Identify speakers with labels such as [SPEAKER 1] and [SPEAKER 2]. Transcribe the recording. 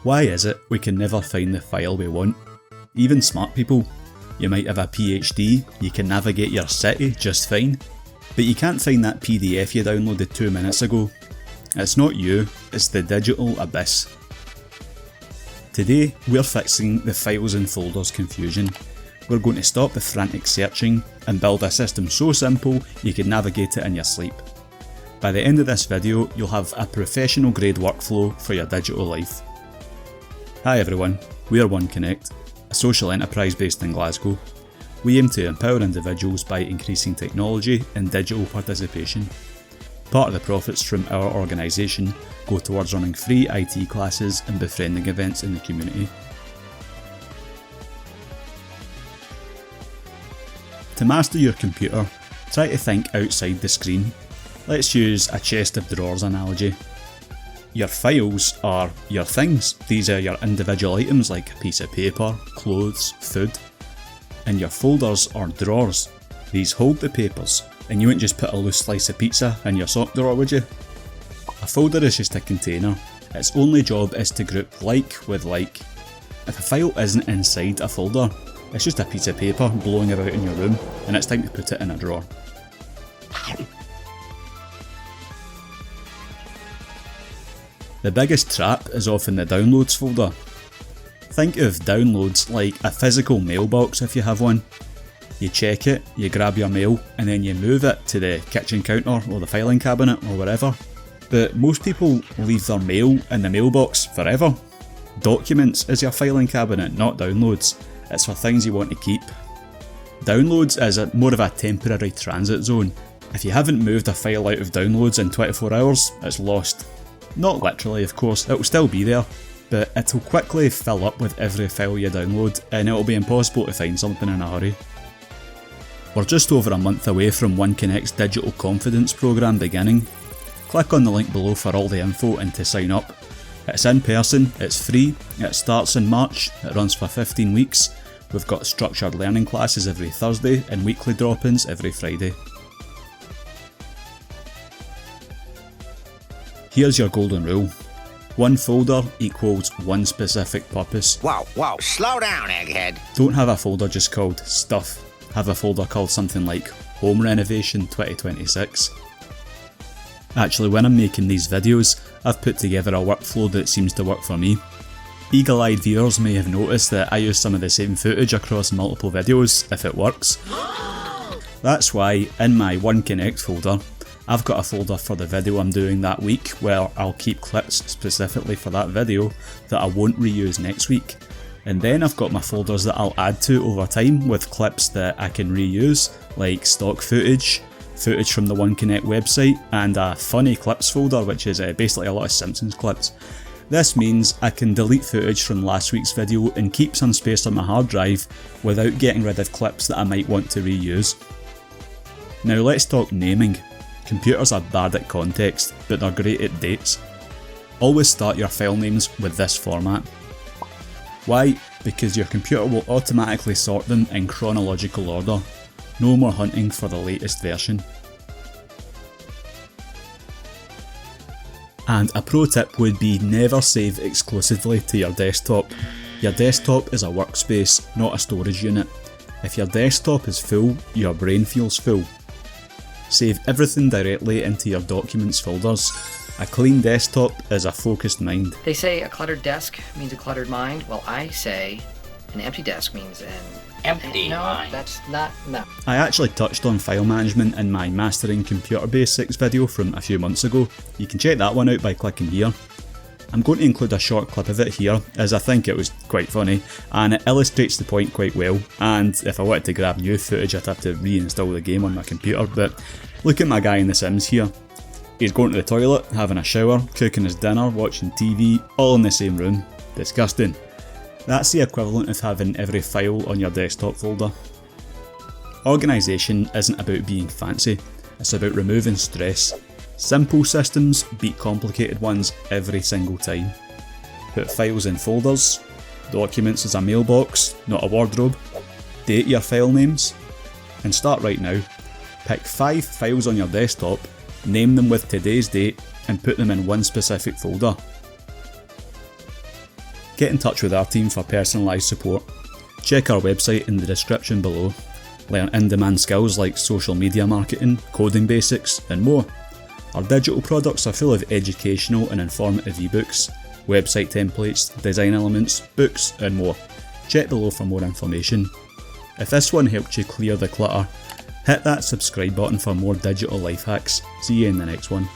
[SPEAKER 1] Why is it we can never find the file we want? Even smart people. You might have a PhD, you can navigate your city just fine, but you can't find that PDF you downloaded 2 minutes ago. It's not you, it's the digital abyss. Today, we're fixing the files and folders confusion. We're going to stop the frantic searching and build a system so simple you can navigate it in your sleep. By the end of this video, you'll have a professional grade workflow for your digital life. Hi everyone, we're OneConnect, a social enterprise based in Glasgow. We aim to empower individuals by increasing technology and digital participation. Part of the profits from our organisation go towards running free IT classes and befriending events in the community. To master your computer, try to think outside the screen. Let's use a chest of drawers analogy. Your files are your things. These are your individual items like a piece of paper, clothes, food. And your folders are drawers. These hold the papers, and you wouldn't just put a loose slice of pizza in your sock drawer, would you? A folder is just a container. Its only job is to group like with like. If a file isn't inside a folder, it's just a piece of paper blowing about in your room, and it's time to put it in a drawer. The biggest trap is often the downloads folder. Think of downloads like a physical mailbox if you have one. You check it, you grab your mail, and then you move it to the kitchen counter or the filing cabinet or wherever. But most people leave their mail in the mailbox forever. Documents is your filing cabinet, not downloads. It's for things you want to keep. Downloads is more of a temporary transit zone. If you haven't moved a file out of downloads in 24 hours, it's lost. Not literally, of course, it'll still be there, but it'll quickly fill up with every file you download, and it'll be impossible to find something in a hurry. We're just over a month away from OneConnect's Digital Confidence programme beginning. Click on the link below for all the info and to sign up. It's in person, it's free, it starts in March, it runs for 15 weeks. We've got structured learning classes every Thursday and weekly drop-ins every Friday. Here's your golden rule. One folder equals one specific purpose.
[SPEAKER 2] Whoa, slow down, egghead.
[SPEAKER 1] Don't have a folder just called Stuff. Have a folder called something like Home Renovation 2026. Actually, when I'm making these videos, I've put together a workflow that seems to work for me. Eagle-eyed viewers may have noticed that I use some of the same footage across multiple videos, if it works. That's why, in my OneConnect folder, I've got a folder for the video I'm doing that week where I'll keep clips specifically for that video that I won't reuse next week. And then I've got my folders that I'll add to over time with clips that I can reuse, like stock footage, footage from the OneConnect website, and a funny clips folder which is basically a lot of Simpsons clips. This means I can delete footage from last week's video and keep some space on my hard drive without getting rid of clips that I might want to reuse. Now let's talk naming. Computers are bad at context, but they're great at dates. Always start your file names with this format. Why? Because your computer will automatically sort them in chronological order. No more hunting for the latest version. And a pro tip would be never save exclusively to your desktop. Your desktop is a workspace, not a storage unit. If your desktop is full, your brain feels full. Save everything directly into your documents folders. A clean desktop is a focused mind.
[SPEAKER 3] They say a cluttered desk means a cluttered mind. Well, I say an empty desk means an
[SPEAKER 2] Empty mind.
[SPEAKER 3] No, that's not, no.
[SPEAKER 1] I actually touched on file management in my Mastering Computer Basics video from a few months ago. You can check that one out by clicking here. I'm going to include a short clip of it here, as I think it was quite funny, and it illustrates the point quite well, and if I wanted to grab new footage I'd have to reinstall the game on my computer, but look at my guy in The Sims here. He's going to the toilet, having a shower, cooking his dinner, watching TV, all in the same room. Disgusting. That's the equivalent of having every file on your desktop folder. Organisation isn't about being fancy, it's about removing stress. Simple systems beat complicated ones every single time. Put files in folders, documents as a mailbox, not a wardrobe, date your file names, and start right now. Pick 5 files on your desktop, name them with today's date, and put them in one specific folder. Get in touch with our team for personalised support. Check our website in the description below. Learn in-demand skills like social media marketing, coding basics, and more. Our digital products are full of educational and informative ebooks, website templates, design elements, books, and more. Check below for more information. If this one helped you clear the clutter, hit that subscribe button for more digital life hacks. See you in the next one.